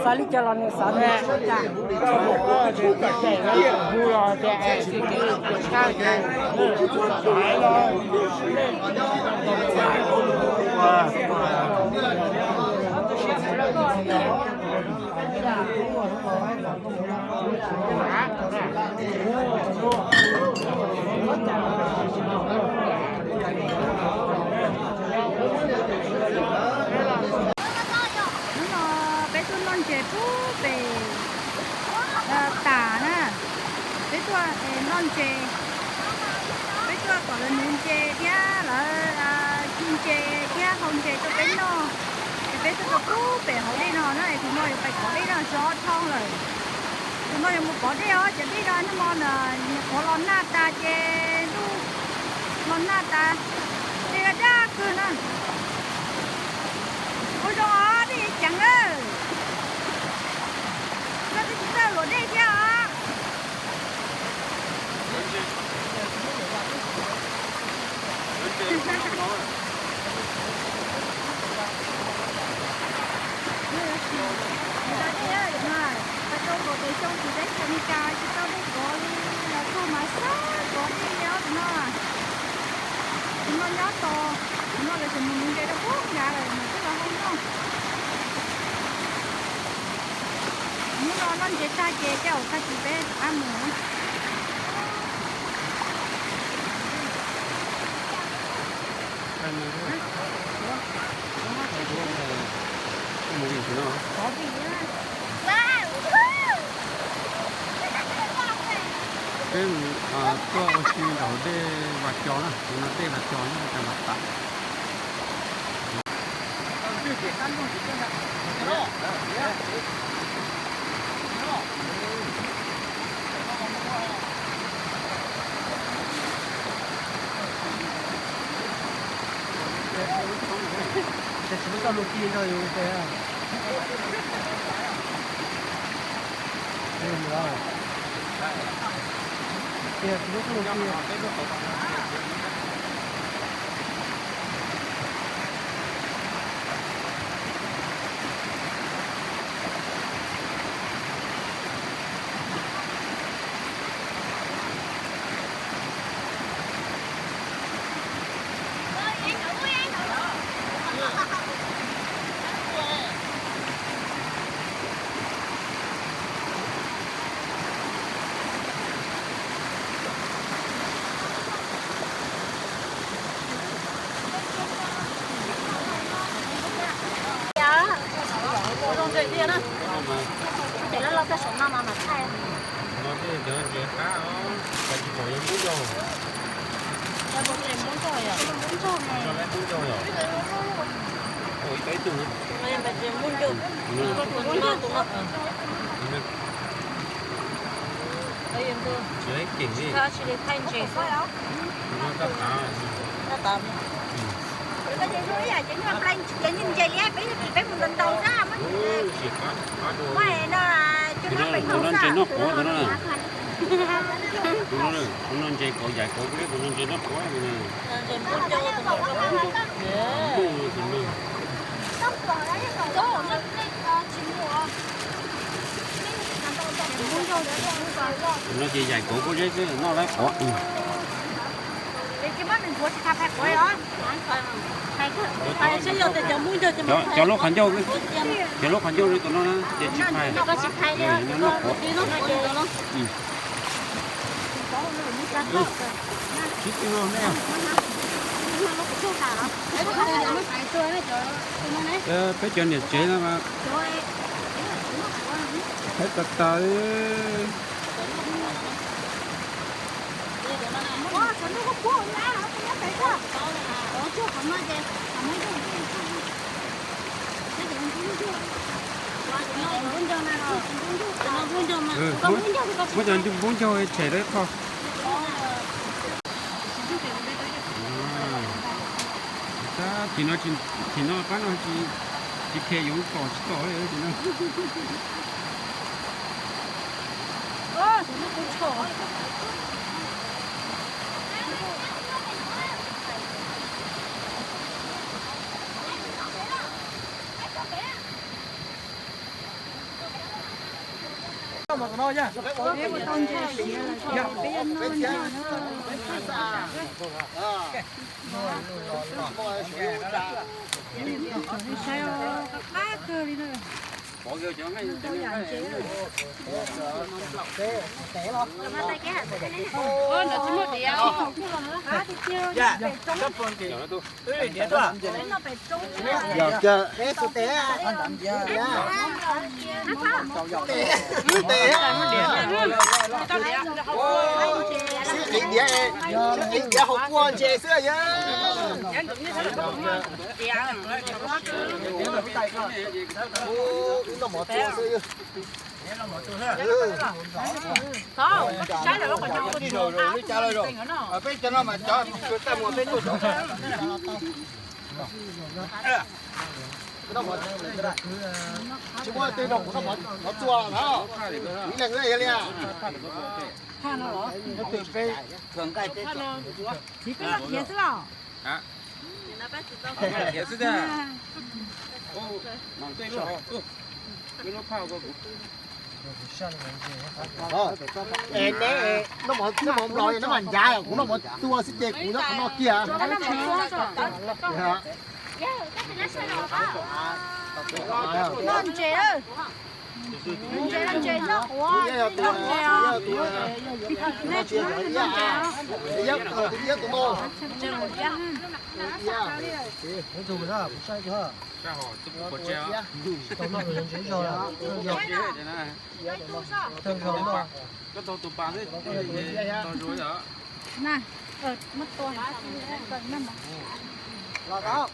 Sali jalan sana. Bé tôi non trẻ phú về tả nè, bé tôi non trẻ, bé tôi có là nương trẻ kia là chim trẻ kia không trẻ cho bé nó, bé tôi có phú về họ đi nó này thì nó phải có đi nó gió thong rồi, thì nó một có đi đó chỉ đi đó nó mòn là có lon nát ta trẻ lu, lon nát ta, đi ra ra cứ nè, ôi đó đi chẳng ơi. Lột đây chưa ạ? Con chế ta chế cho ta chỉ bé ăn nữa. Có gì nữa? Cái tôi chỉ đầu đây và chó này, nó đây là chó nó càng mặt tạ. 지금 다 놓기가 요새. 뭐야? 예, 그것도 높이. để nó lo cái sổ mà thay nó thì giờ gì khá ó tại vì có những bún dầu cho bún này muốn rồi à muốn rồi này cho lấy bún dầu rồi ôi cái tủ em phải tìm muốn được muốn được tụng đây em đưa chế kiểu gì ta chỉ để thay chế thôi đó nó tất cả nó tạm cái gì dưới à chỉ là plan chỉ nhìn gì á phải một lần đầu ra mới chỉ có đồ quay nó là cho nó bị không nó sao có nó này nó chơi cổ dài cổ cái nó chơi nó có này nè nó chơi dài cổ có cái nó lấy cổ cái mắt mình của chị phải quay đó cho lúc hành châu cho lúc hành châu đi tụi nó để chụp hai nó có chụp hai đi nó cổ chụp cái nó nè cái chuyện này chế là mà hết tất tới bây giờ chúng muốn cho trẻ đấy không thì nó bán nó chỉ khe giống cỏ chỉ cỏ đấy thì nó một nồi nha. bỏ vô cho ngay Dạ, cấp phần kỳ. Cái điện đó. Giờ chờ hết số té anh tạm giờ té điện điện điện học quan chế xưa nhá nó một tua xưa không trái là nó còn trong đi rồi đi trả lời rồi ở bên cho nó mà cho ta một bên luôn nó một chứ qua tên đồng nó một nó chua đó những là người này nó từ cây thường cây cây chỉ biết là thiệt đó hả thiệt chứ ra ô mỏng tay rồi cái nó phao có nè nó một lòi nó mà dài cũng nó một tua xích chè cũng nó kia nó chế ơi nó chế nó quá nó Cái thùng đó cũng sai chưa? ra họ tôi có treo Tao nó người chế rồi. Thường thường đó. cái tàu tụi bạn ấy tàu rối đó nè mất tôi là đó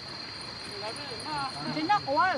chế nó quá